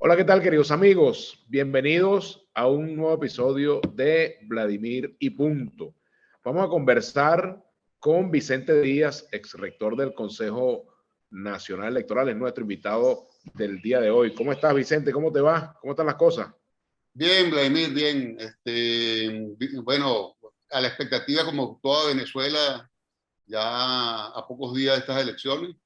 Hola, ¿qué tal, queridos amigos? Bienvenidos a un nuevo episodio de Vladimir y Punto. Vamos a conversar con Vicente Díaz, ex rector del Consejo Nacional Electoral, es nuestro invitado del día de hoy. ¿Cómo estás, Vicente? ¿Cómo te va? ¿Cómo están las cosas? Bien, Vladimir, bien. Bueno, a la expectativa como toda Venezuela, ya a pocos días de estas elecciones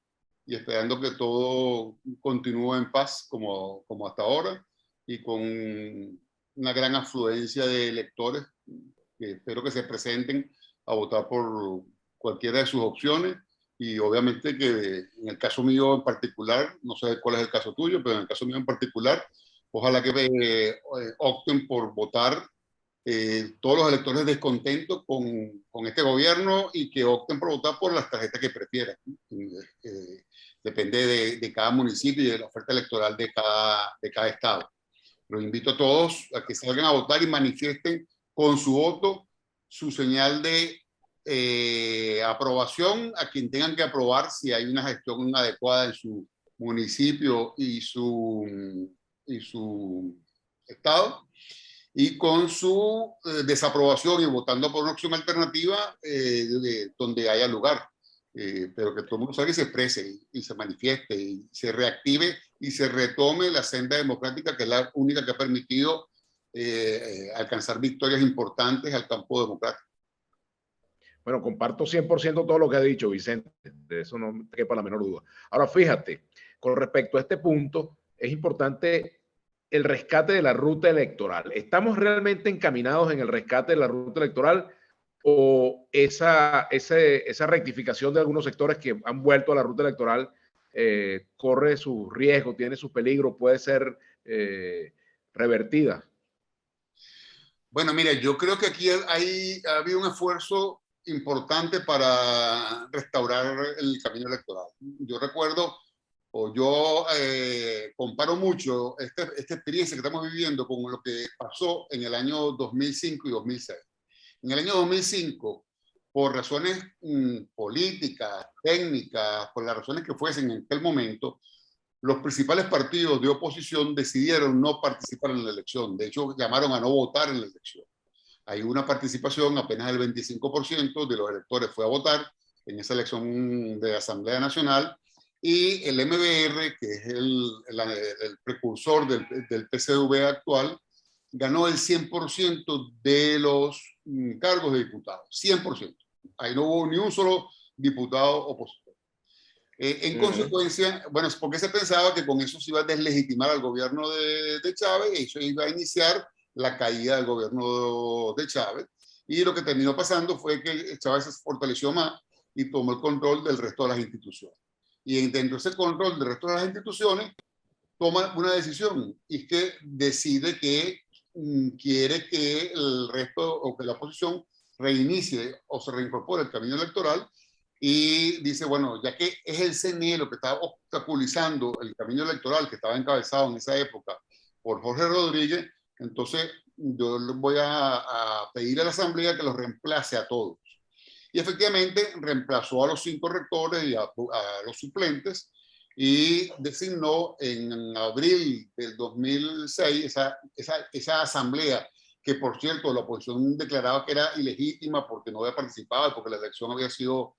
y esperando que todo continúe en paz como hasta ahora y con una gran afluencia de electores que espero que se presenten a votar por cualquiera de sus opciones y obviamente que en el caso mío en particular, no sé cuál es el caso tuyo, pero en el caso mío en particular, ojalá que opten por votar todos los electores descontentos con este gobierno y que opten por votar por las tarjetas que prefieran. Depende de cada municipio y de la oferta electoral de cada estado. Los invito a todos a que salgan a votar y manifiesten con su voto su señal de aprobación a quien tengan que aprobar si hay una gestión adecuada en su municipio y su estado, y con su desaprobación y votando por una opción alternativa donde haya lugar. Pero que todo el mundo salga y se exprese y se manifieste y se reactive y se retome la senda democrática, que es la única que ha permitido alcanzar victorias importantes al campo democrático. Bueno, comparto 100% todo lo que ha dicho Vicente, de eso no me quepa la menor duda. Ahora, fíjate, con respecto a este punto, es importante el rescate de la ruta electoral. ¿Estamos realmente encaminados en el rescate de la ruta electoral o esa rectificación de algunos sectores que han vuelto a la ruta electoral corre su riesgo, tiene sus peligros, puede ser revertida? Bueno, mira, yo creo que aquí ha habido un esfuerzo importante para restaurar el camino electoral. Yo recuerdo, o yo comparo mucho esta experiencia que estamos viviendo con lo que pasó en el año 2005 y 2006. En el año 2005, por razones políticas, técnicas, por las razones que fuesen en aquel momento, los principales partidos de oposición decidieron no participar en la elección. De hecho, llamaron a no votar en la elección. Hay una participación, apenas el 25% de los electores fue a votar en esa elección de Asamblea Nacional, y el MBR, que es el precursor del PCV actual, ganó el 100% de los cargos de diputados, 100%. Ahí no hubo ni un solo diputado opositor. En consecuencia, bueno, es porque se pensaba que con eso se iba a deslegitimar al gobierno de Chávez y eso iba a iniciar la caída del gobierno de Chávez. Y lo que terminó pasando fue que Chávez se fortaleció más y tomó el control del resto de las instituciones. Y dentro de ese control del resto de las instituciones, toma una decisión y es que decide que quiere que el resto o que la oposición reinicie o se reincorpore el camino electoral, y dice, bueno, ya que es el CNE lo que está obstaculizando el camino electoral que estaba encabezado en esa época por Jorge Rodríguez, entonces yo voy a pedir a la Asamblea que los reemplace a todos. Y efectivamente reemplazó a los 5 rectores y a los suplentes, y designó en abril del 2006 esa asamblea, que por cierto la oposición declaraba que era ilegítima porque no había participado, porque la elección había sido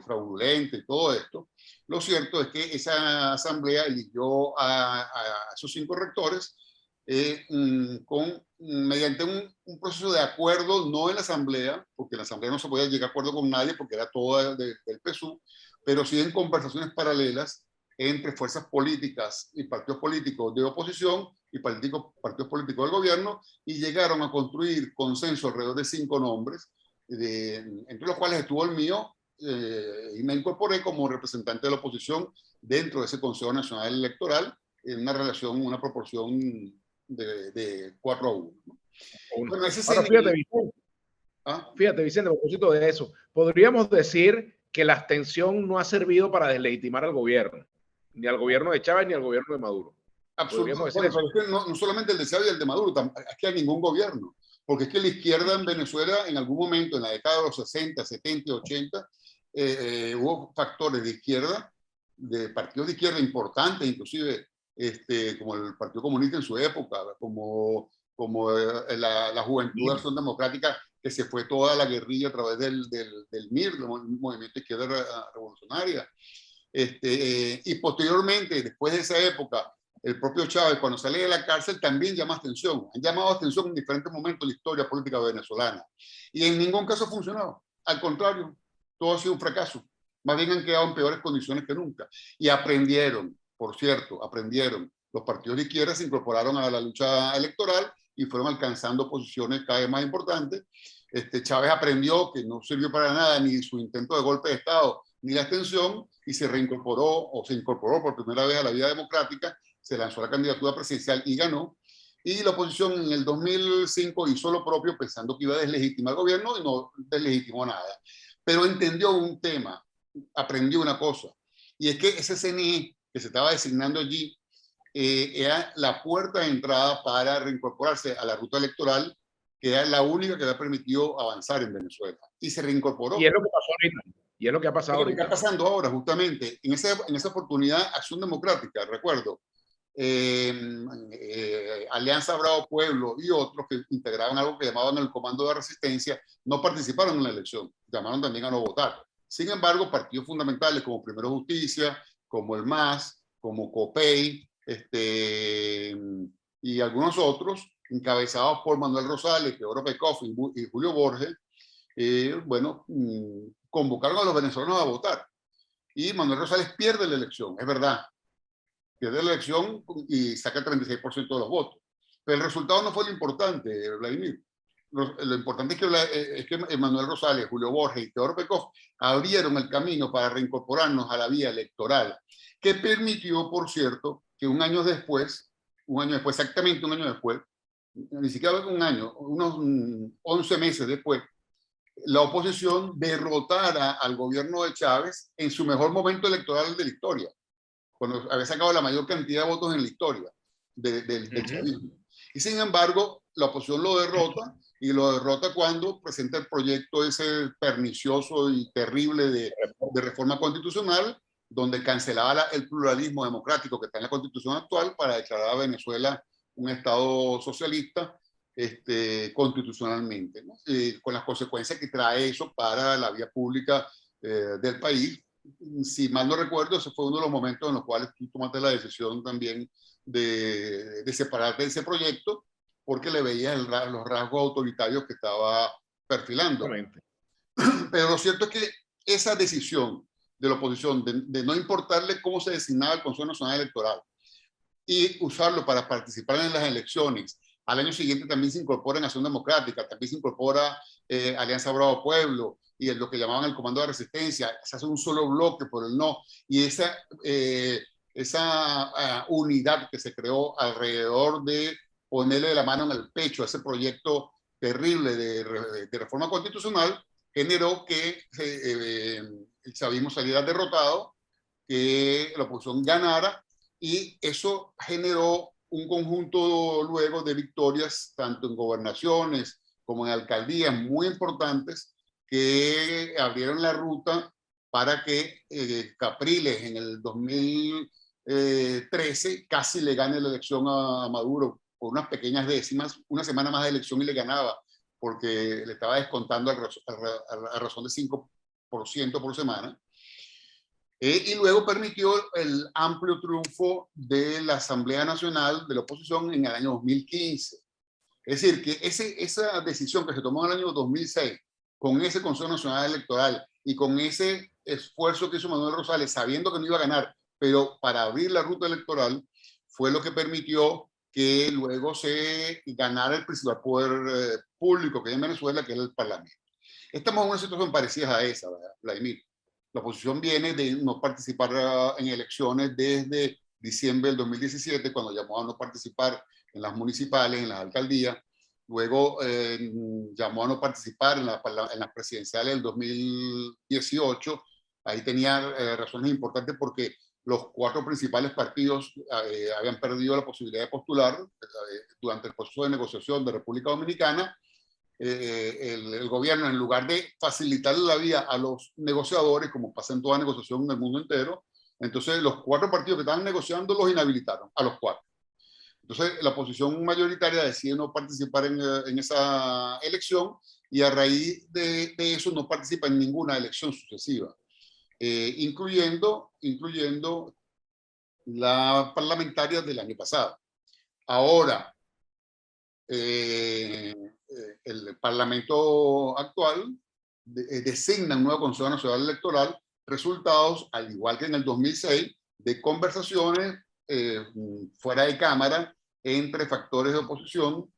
fraudulenta y todo esto. Lo cierto es que esa asamblea eligió a esos 5 rectores mediante un proceso de acuerdo, no en la asamblea, porque en la asamblea no se podía llegar a acuerdo con nadie porque era todo del PSUV, pero sí en conversaciones paralelas entre fuerzas políticas y partidos políticos de oposición y partidos políticos del gobierno, y llegaron a construir consenso alrededor de 5 nombres, entre los cuales estuvo el mío, y me incorporé como representante de la oposición dentro de ese Consejo Nacional Electoral en una relación, una proporción de 4-1. ¿No? Bueno, ese Ahora, sería... ¿Ah? fíjate, Vicente, a propósito de eso, podríamos decir que la abstención no ha servido para deslegitimar al gobierno, ni al gobierno de Chávez ni al gobierno de Maduro. Podríamos Absolutamente. decir Bueno, eso. pero es que no solamente el de Chávez y el de Maduro, es que a ningún gobierno, porque es que la izquierda en Venezuela en algún momento, en la década de los 60, 70 y 80, hubo factores de izquierda, de partidos de izquierda importantes, inclusive como el Partido Comunista en su época, como la Juventud de Acción Democrática, que se fue toda la guerrilla a través del MIR, el Movimiento de Izquierda Revolucionaria. Y posteriormente, después de esa época, el propio Chávez, cuando sale de la cárcel, también llama atención. Han llamado atención en diferentes momentos de la historia política venezolana. Y en ningún caso ha funcionado. Al contrario, todo ha sido un fracaso. Más bien han quedado en peores condiciones que nunca. Y aprendieron, por cierto, aprendieron. Los partidos de izquierda se incorporaron a la lucha electoral y fueron alcanzando posiciones cada vez más importantes. Chávez aprendió que no sirvió para nada ni su intento de golpe de Estado ni la abstención y se reincorporó o se incorporó por primera vez a la vida democrática, se lanzó a la candidatura presidencial y ganó. Y la oposición en el 2005 hizo lo propio pensando que iba a deslegitimar el gobierno y no deslegitimó nada. Pero entendió un tema, aprendió una cosa, y es que ese CNE que se estaba designando allí era la puerta de entrada para reincorporarse a la ruta electoral, que era la única que había permitido avanzar en Venezuela. Y se reincorporó. Y es lo que pasó ahorita. Y es lo que ha pasado ahorita. Lo que está pasando ahora, justamente. En esa oportunidad, Acción Democrática, recuerdo, Alianza Bravo Pueblo y otros que integraban algo que llamaban el Comando de Resistencia, no participaron en la elección, llamaron también a no votar. Sin embargo, partidos fundamentales como Primero Justicia, como el MAS, como COPEI, y algunos otros, encabezados por Manuel Rosales, Teodoro Pekov y Julio Borges, convocaron a los venezolanos a votar. Y Manuel Rosales pierde la elección, es verdad. Pierde la elección y saca el 36% de los votos. Pero el resultado no fue lo importante, Vladimir. Lo importante es que Manuel Rosales, Julio Borges y Teodoro Pekov abrieron el camino para reincorporarnos a la vía electoral, que permitió, por cierto, que un año después, exactamente un año después, ni siquiera un año, unos 11 meses después, la oposición derrotara al gobierno de Chávez en su mejor momento electoral de la historia, cuando había sacado la mayor cantidad de votos en la historia del chavismo. Y sin embargo, la oposición lo derrota, y lo derrota cuando presenta el proyecto ese pernicioso y terrible de reforma constitucional, donde cancelaba el pluralismo democrático que está en la constitución actual para declarar a Venezuela un estado socialista constitucionalmente, ¿no? Con las consecuencias que trae eso para la vía pública del país. Si mal no recuerdo, ese fue uno de los momentos en los cuales tú tomaste la decisión también de separarte de ese proyecto, porque le veías los rasgos autoritarios que estaba perfilando. Pero lo cierto es que esa decisión de la oposición de no importarle cómo se designaba el Consejo Nacional Electoral y usarlo para participar en las elecciones, al año siguiente también se incorpora en Acción Democrática, también se incorpora Alianza Bravo Pueblo y lo que llamaban el Comando de Resistencia, se hace un solo bloque por el no, y esa unidad que se creó alrededor de ponerle la mano en el pecho a ese proyecto terrible de reforma constitucional, generó que el chavismo saliera derrotado, que la oposición ganara, y eso generó un conjunto luego de victorias, tanto en gobernaciones como en alcaldías muy importantes, que abrieron la ruta para que Capriles en el 2013 casi le gane la elección a Maduro por unas pequeñas décimas, una semana más de elección y le ganaba, porque le estaba descontando a razón de 5% por semana. Y luego permitió el amplio triunfo de la Asamblea Nacional de la Oposición en el año 2015. Es decir, que esa decisión que se tomó en el año 2006, con ese Consejo Nacional Electoral y con ese esfuerzo que hizo Manuel Rosales, sabiendo que no iba a ganar, pero para abrir la ruta electoral, fue lo que permitió que luego se ganara el principal poder público que hay en Venezuela, que es el Parlamento. Estamos en una situación parecida a esa, ¿verdad, Vladimir? La oposición viene de no participar en elecciones desde diciembre del 2017, cuando llamó a no participar en las municipales, en las alcaldías. Luego llamó a no participar en las presidenciales del 2018. Ahí tenía razones importantes porque los 4 principales partidos habían perdido la posibilidad de postular durante el proceso de negociación de República Dominicana. El gobierno, en lugar de facilitarle la vía a los negociadores, como pasa en toda negociación en el mundo entero, Entonces, los 4 partidos que estaban negociando los inhabilitaron, a los 4. Entonces, la oposición mayoritaria decide no participar en esa elección y a raíz de eso no participa en ninguna elección sucesiva, incluyendo la parlamentaria del año pasado. Ahora, el Parlamento actual designa un nuevo Consejo Nacional Electoral, resultados, al igual que en el 2006, de conversaciones fuera de Cámara entre factores de oposición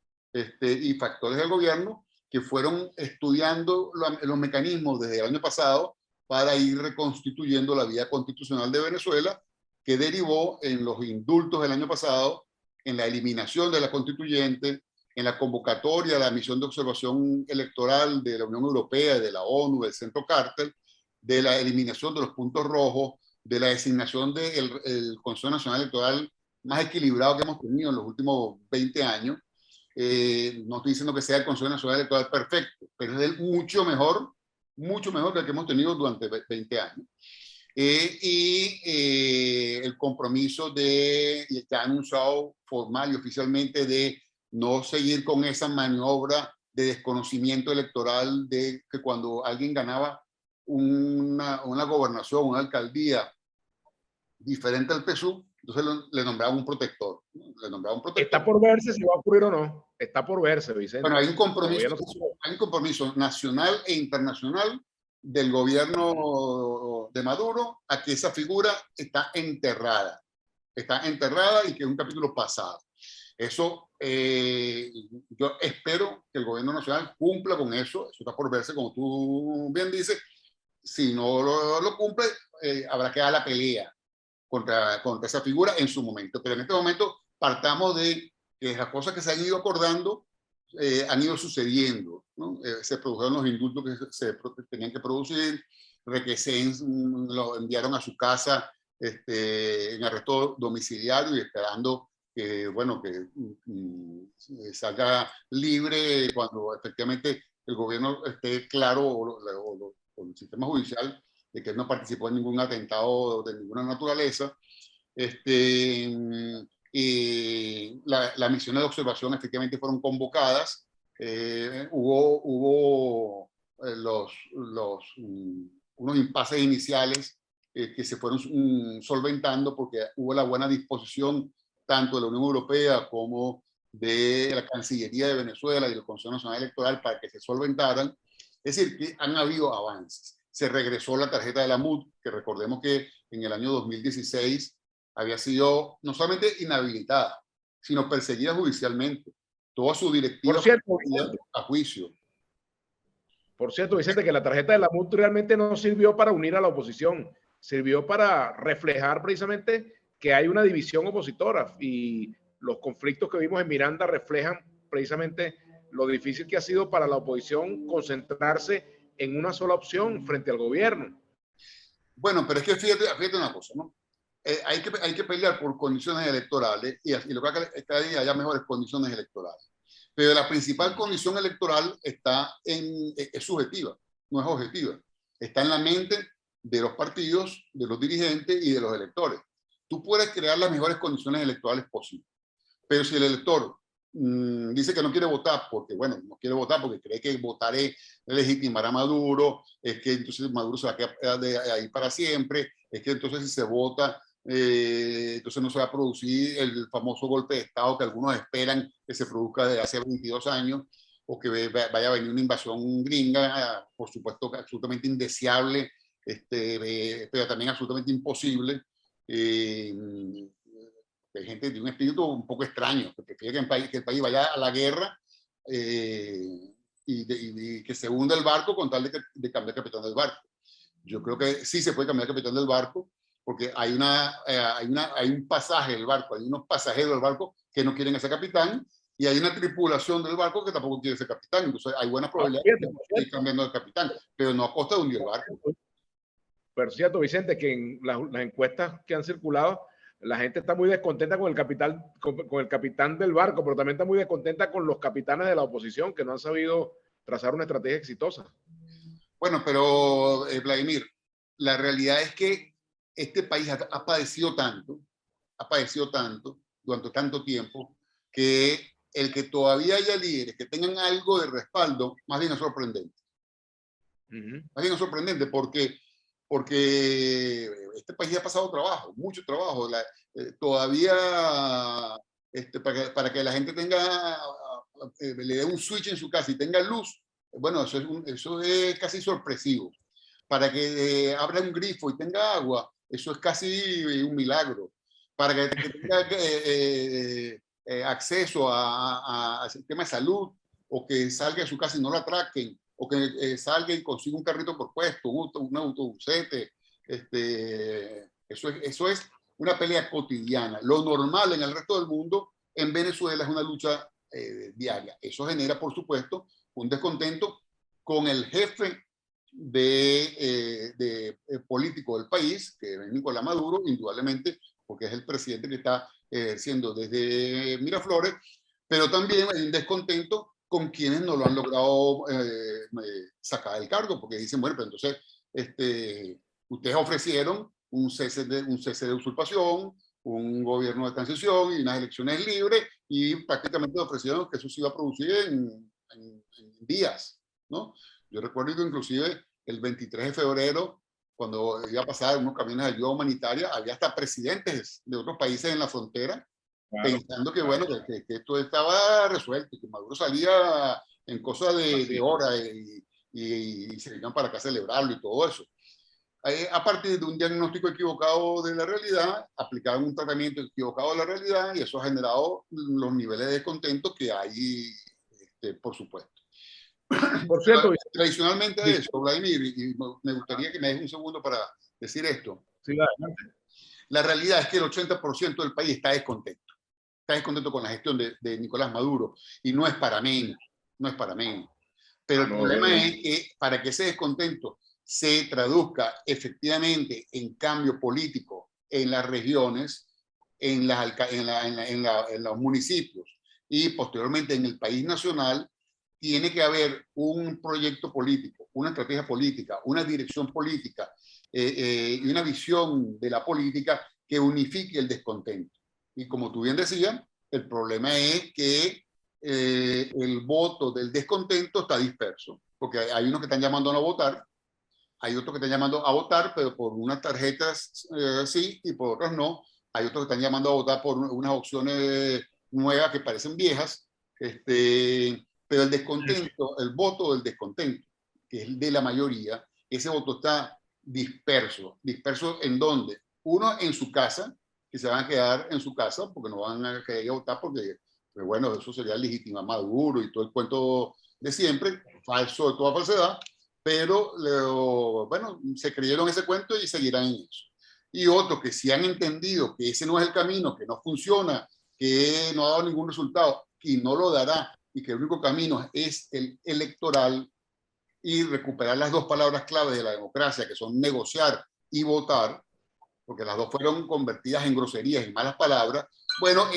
y factores del gobierno que fueron estudiando los mecanismos desde el año pasado para ir reconstituyendo la vía constitucional de Venezuela, que derivó en los indultos del año pasado, en la eliminación de la constituyente, en la convocatoria a la misión de observación electoral de la Unión Europea, de la ONU, del Centro Carter, de la eliminación de los puntos rojos, de la designación del Consejo Nacional Electoral más equilibrado que hemos tenido en los últimos 20 años. No estoy diciendo que sea el Consejo Nacional Electoral perfecto, pero es mucho mejor que el que hemos tenido durante 20 años. El compromiso ya anunciado formal y oficialmente de no seguir con esa maniobra de desconocimiento electoral de que cuando alguien ganaba una gobernación, una alcaldía diferente al PSUV, entonces le nombraban un protector. Está por verse si va a ocurrir o no. Está por verse, Vicente. Bueno, hay un compromiso nacional e internacional del gobierno de Maduro a que esa figura está enterrada y que es un capítulo pasado. Eso, yo espero que el gobierno nacional cumpla con eso. Eso está por verse, como tú bien dices. Si no lo cumple, habrá que dar la pelea contra esa figura en su momento. Pero en este momento partamos de que las cosas que se han ido acordando han ido sucediendo, ¿no? Se produjeron los indultos que se tenían que producir, Requesens lo enviaron a su casa en arresto domiciliario y esperando que, bueno, que salga libre cuando efectivamente el gobierno esté claro, o el sistema judicial, de que no participó en ningún atentado de ninguna naturaleza. Las misiones de observación efectivamente fueron convocadas. Hubo unos impases iniciales que se fueron solventando porque hubo la buena disposición tanto de la Unión Europea como de la Cancillería de Venezuela y del Consejo Nacional Electoral para que se solventaran. Es decir, que han habido avances. Se regresó la tarjeta de la MUD, que recordemos que en el año 2016 había sido no solamente inhabilitada, sino perseguida judicialmente. Toda su directiva a juicio. Por cierto, Vicente, que la tarjeta de la MUD realmente no sirvió para unir a la oposición, sirvió para reflejar precisamente que hay una división opositora, y los conflictos que vimos en Miranda reflejan precisamente lo difícil que ha sido para la oposición concentrarse en una sola opción frente al gobierno. Bueno, pero es que fíjate una cosa, ¿no? Hay que pelear por condiciones electorales y lo que hay que haya mejores condiciones electorales. Pero la principal condición electoral es subjetiva, no es objetiva. Está en la mente de los partidos, de los dirigentes y de los electores. Tú puedes crear las mejores condiciones electorales posibles, pero si el elector dice que no quiere votar porque, bueno, no quiere votar porque cree que votaré legitimará a Maduro, es que entonces Maduro se va a quedar de ahí para siempre, es que entonces si se vota, entonces no se va a producir el famoso golpe de Estado que algunos esperan que se produzca desde hace 22 años, o que vaya a venir una invasión gringa, por supuesto absolutamente indeseable, pero también absolutamente imposible. Hay gente de un espíritu un poco extraño, que prefiere que el país vaya a la guerra y que se hunda el barco con tal de cambiar el capitán del barco. Yo creo que sí se puede cambiar el capitán del barco, porque hay un pasaje del barco, hay unos pasajeros del barco que no quieren ese capitán, y hay una tripulación del barco que tampoco quiere ese capitán. Entonces hay buenas probabilidades de ir cambiando el capitán, pero no a costa de hundir el barco. Pero cierto, Vicente, que en las encuestas que han circulado, la gente está muy descontenta con el capitán del barco, pero también está muy descontenta con los capitanes de la oposición que no han sabido trazar una estrategia exitosa. Bueno, pero Vladimir, la realidad es que este país ha padecido tanto durante tanto tiempo, que el que todavía haya líderes que tengan algo de respaldo, más bien es sorprendente. Más bien es sorprendente porque este país ya ha pasado trabajo, mucho trabajo. Todavía para que la gente tenga, le dé un switch en su casa y tenga luz, bueno, eso es casi sorpresivo. Para que abra un grifo y tenga agua, eso es casi un milagro. Para que tenga acceso al sistema de salud, o que salga de su casa y no lo atraquen, o que salga y consiga un carrito por puesto, un autobusete. Eso es una pelea cotidiana. Lo normal en el resto del mundo, en Venezuela, es una lucha diaria. Eso genera, por supuesto, un descontento con el jefe político del país, que es Nicolás Maduro, indudablemente, porque es el presidente que está siendo desde Miraflores, pero también hay un descontento con quienes no lo han logrado sacar del cargo, porque dicen, bueno, pero entonces ustedes ofrecieron un cese de usurpación, un gobierno de transición y unas elecciones libres, y prácticamente ofrecieron que eso se iba a producir en días, ¿no? Yo recuerdo que inclusive el 23 de febrero, cuando iba a pasar unos camiones de ayuda humanitaria, había hasta presidentes de otros países en la frontera, claro, pensando que, claro, bueno, que esto estaba resuelto, que Maduro salía en cosas de horas y se venían para acá a celebrarlo y todo eso. A partir de un diagnóstico equivocado de la realidad, aplicaron un tratamiento equivocado de la realidad, y eso ha generado los niveles de descontento que hay, por supuesto. Por cierto, tradicionalmente a eso, Vladimir, y me gustaría que me des un segundo para decir esto. Sí, adelante. La realidad es que el 80% del país está descontento. Está descontento con la gestión de Nicolás Maduro, y no es para menos, no es para menos. Pero el problema es que para que ese descontento se traduzca efectivamente en cambio político en las regiones, en los municipios y posteriormente en el país nacional, tiene que haber un proyecto político, una estrategia política, una dirección política y una visión de la política que unifique el descontento. Y como tú bien decías, el problema es que el voto del descontento está disperso, porque hay unos que están llamando a no votar, hay otros que están llamando a votar, pero por unas tarjetas sí y por otras no. Hay otros que están llamando a votar por unas opciones nuevas que parecen viejas. Pero el descontento, el voto del descontento, que es el de la mayoría, ese voto está disperso. ¿Disperso en dónde? Uno, en su casa, que se van a quedar en su casa porque no van a querer votar porque, pues bueno, eso sería legitimar Maduro y todo el cuento de siempre, falso de toda falsedad, pero bueno, se creyeron ese cuento y seguirán en eso. Y otros que sí han entendido que ese no es el camino, que no funciona, que no ha dado ningún resultado y no lo dará, y que el único camino es el electoral, y recuperar las dos palabras claves de la democracia, que son negociar y votar, porque las dos fueron convertidas en groserías y malas palabras. Bueno, a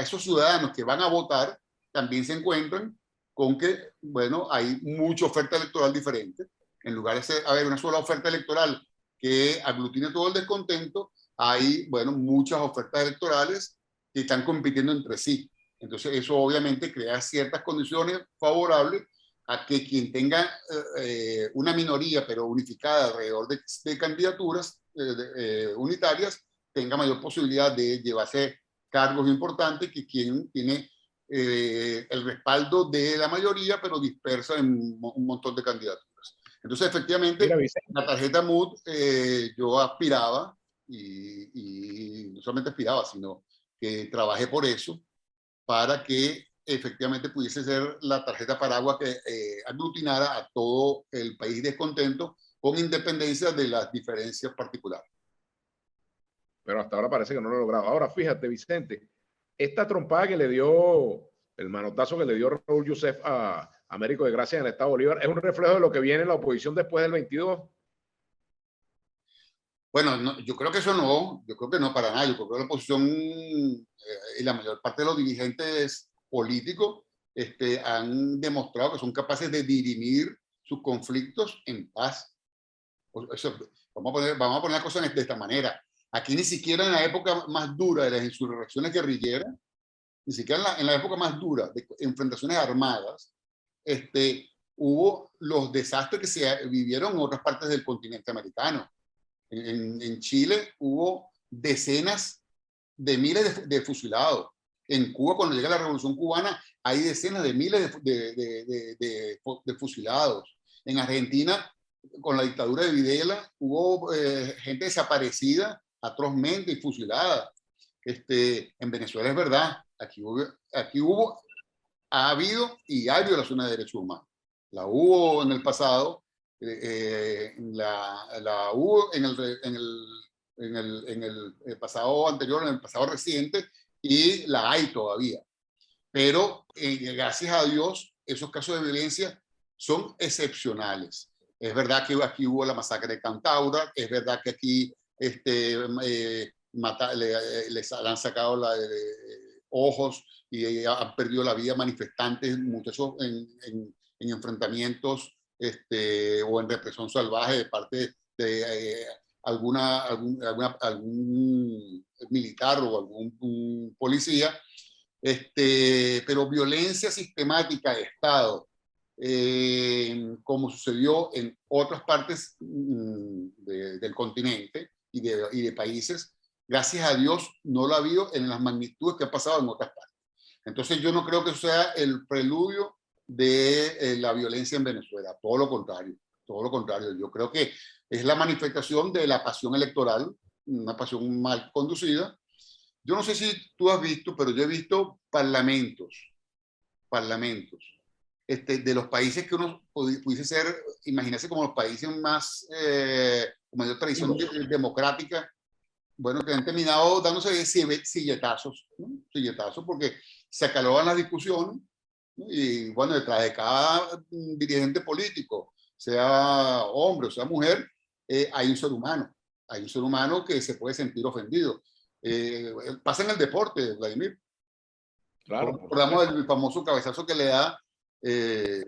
esos ciudadanos que van a votar también se encuentran con que, bueno, hay mucha oferta electoral diferente. En lugar de haber una sola oferta electoral que aglutine todo el descontento, hay, bueno, muchas ofertas electorales que están compitiendo entre sí. Entonces, eso obviamente crea ciertas condiciones favorables a que quien tenga una minoría, pero unificada alrededor de candidaturas unitarias, tenga mayor posibilidad de llevarse cargos importantes que quien tiene el respaldo de la mayoría, pero dispersa en un montón de candidaturas. Entonces, efectivamente, mira, la tarjeta MUD yo aspiraba, y no solamente aspiraba, sino que trabajé por eso, para que efectivamente pudiese ser la tarjeta paraguas que aglutinara a todo el país descontento, con independencia de las diferencias particulares. Pero hasta ahora parece que no lo he logrado. Ahora, fíjate, Vicente, esta trompada que le dio, el manotazo que le dio Raúl Youssef a Américo de Gracia en el Estado Bolívar, ¿es un reflejo de lo que viene en la oposición después del 22? Bueno, no, yo creo que eso no, yo creo que no para nada. Yo creo que la oposición y la mayor parte de los dirigentes políticos han demostrado que son capaces de dirimir sus conflictos en paz. Vamos a poner las cosas de esta manera. Aquí ni siquiera en la época más dura de las insurrecciones guerrilleras, ni siquiera en la época más dura de enfrentaciones armadas, hubo los desastres que se vivieron en otras partes del continente americano. En Chile hubo decenas de miles de fusilados. En Cuba, cuando llega la Revolución Cubana, hay decenas de miles de fusilados. En Argentina, con la dictadura de Videla, hubo gente desaparecida atrozmente y fusilada. En Venezuela es verdad, ha habido y hay violaciones de derechos humanos. La hubo en el pasado, la hubo en el pasado anterior, en el pasado reciente, y la hay todavía. Pero gracias a Dios, esos casos de violencia son excepcionales. Es verdad que aquí hubo la masacre de Cantaura, es verdad que aquí les han sacado ojos y han perdido la vida manifestantes, muchachos en enfrentamientos o en represión salvaje de parte de algún militar o algún policía, pero violencia sistemática de Estado, como sucedió en otras partes del continente y de países, gracias a Dios no lo ha habido en las magnitudes que ha pasado en otras partes. Entonces yo no creo que eso sea el preludio de la violencia en Venezuela, todo lo contrario, todo lo contrario. Yo creo que es la manifestación de la pasión electoral, una pasión mal conducida. Yo no sé si tú has visto, pero yo he visto parlamentos de los países que uno pudiese ser, imagínese como los países más, con mayor tradición democrática, bueno, que han terminado dándose silletazos, ¿no? Silletazos, porque se acaloran las discusiones, ¿no? Y bueno, detrás de cada dirigente político, sea hombre o sea mujer, hay un ser humano que se puede sentir ofendido. Pasa en el deporte, Vladimir. Claro. Recordamos el famoso cabezazo que le da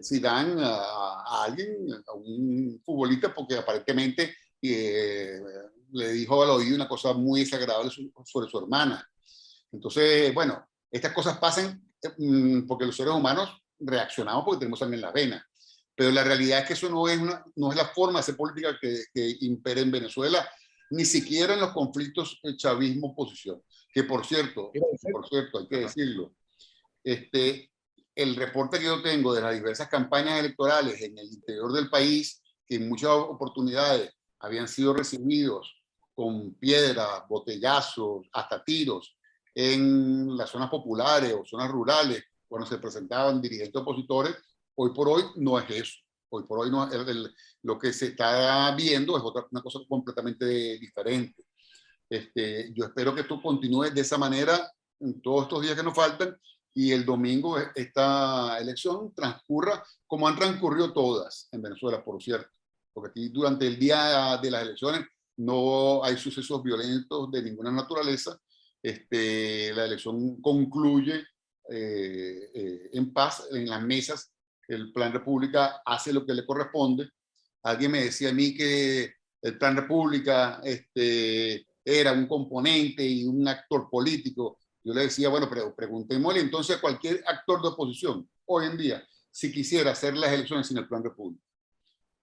Zidane a alguien, a un futbolista, porque aparentemente le dijo al oído una cosa muy desagradable sobre su hermana. Entonces, bueno, estas cosas pasan porque los seres humanos reaccionamos porque tenemos sangre en las venas. Pero la realidad es que eso no es la forma de hacer política que impera en Venezuela, ni siquiera en los conflictos chavismo-oposición. Que por cierto, hay que decirlo, el reporte que yo tengo de las diversas campañas electorales en el interior del país, que en muchas oportunidades habían sido recibidos con piedras, botellazos, hasta tiros en las zonas populares o zonas rurales, cuando se presentaban dirigentes opositores, hoy por hoy no es eso. Hoy por hoy no, lo que se está viendo es una cosa completamente diferente. Yo espero que esto continúe de esa manera en todos estos días que nos faltan y el domingo esta elección transcurra como han transcurrido todas en Venezuela, por cierto, porque aquí durante el día de las elecciones no hay sucesos violentos de ninguna naturaleza. La elección concluye en paz en las mesas. El Plan República hace lo que le corresponde. Alguien me decía a mí que el Plan República era un componente y un actor político. Yo le decía, bueno, pero preguntémosle entonces a cualquier actor de oposición hoy en día si quisiera hacer las elecciones sin el Plan República.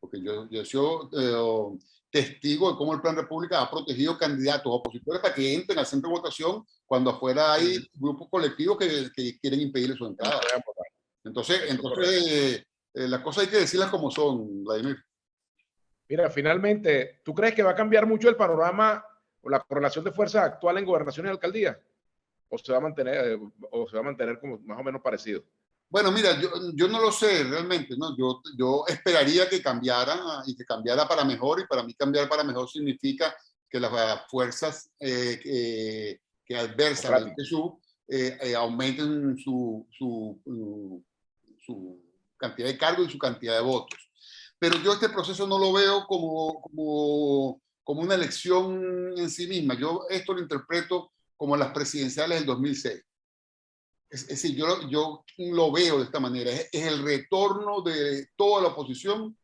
Porque yo soy testigo de cómo el Plan República ha protegido candidatos opositores para que entren al centro de votación cuando afuera hay grupos colectivos que quieren impedir su entrada. Entonces las cosas hay que decirlas como son, Vladimir. Mira, finalmente, ¿tú crees que va a cambiar mucho el panorama o la correlación de fuerzas actual en gobernación y alcaldía? ¿O se va a mantener como más o menos parecido? Bueno, mira, yo no lo sé realmente, ¿no? Yo esperaría que cambiara y que cambiara para mejor, y para mí cambiar para mejor significa que las fuerzas que adversan al PSUV aumenten su cantidad de cargos y su cantidad de votos. Pero yo este proceso no lo veo como una elección en sí misma. Yo esto lo interpreto como las presidenciales del 2006. Es decir, yo lo veo de esta manera. Es el retorno de toda la oposición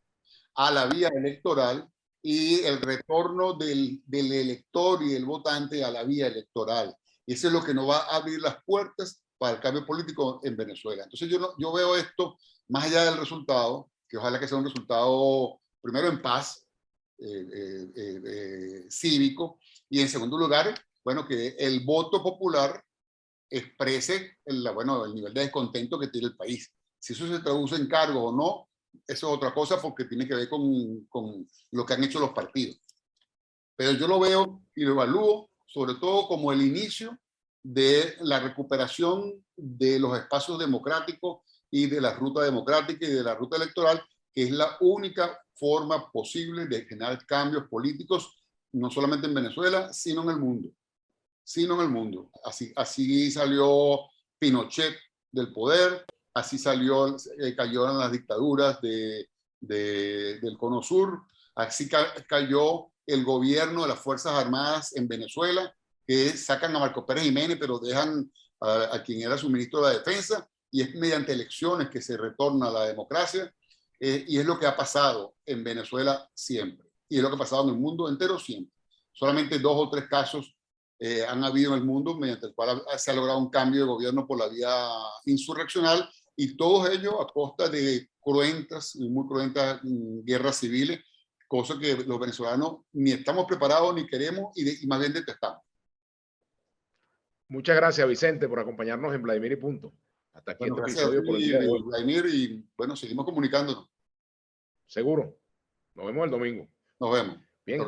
a la vía electoral y el retorno del elector y del votante a la vía electoral. Y eso es lo que nos va a abrir las puertas para el cambio político en Venezuela. Entonces yo veo esto, más allá del resultado, que ojalá que sea un resultado, primero en paz, cívico, y en segundo lugar, bueno, que el voto popular exprese el nivel de descontento que tiene el país. Si eso se traduce en cargos o no, eso es otra cosa porque tiene que ver con lo que han hecho los partidos. Pero yo lo veo y lo evalúo sobre todo como el inicio de la recuperación de los espacios democráticos y de la ruta democrática y de la ruta electoral, que es la única forma posible de generar cambios políticos, no solamente en Venezuela, sino en el mundo. Sino en el mundo. Así salió Pinochet del poder, así cayó en las dictaduras del Cono Sur, así cayó el gobierno de las Fuerzas Armadas en Venezuela, que sacan a Marco Pérez Jiménez, pero dejan a quien era su ministro de la Defensa, y es mediante elecciones que se retorna a la democracia, y es lo que ha pasado en Venezuela siempre, y es lo que ha pasado en el mundo entero siempre. Solamente 2 o 3 casos han habido en el mundo mediante el cual se ha logrado un cambio de gobierno por la vía insurreccional, y todos ellos a costa de cruentas, muy cruentas guerras civiles, cosa que los venezolanos ni estamos preparados ni queremos y más bien detestamos. Muchas gracias, Vicente, por acompañarnos en Vladimir y Punto. Hasta aquí Bueno, este gracias a episodio por el ti, día de hoy. Vladimir, y bueno, seguimos comunicándonos. Seguro. Nos vemos el domingo. Nos vemos. Bien.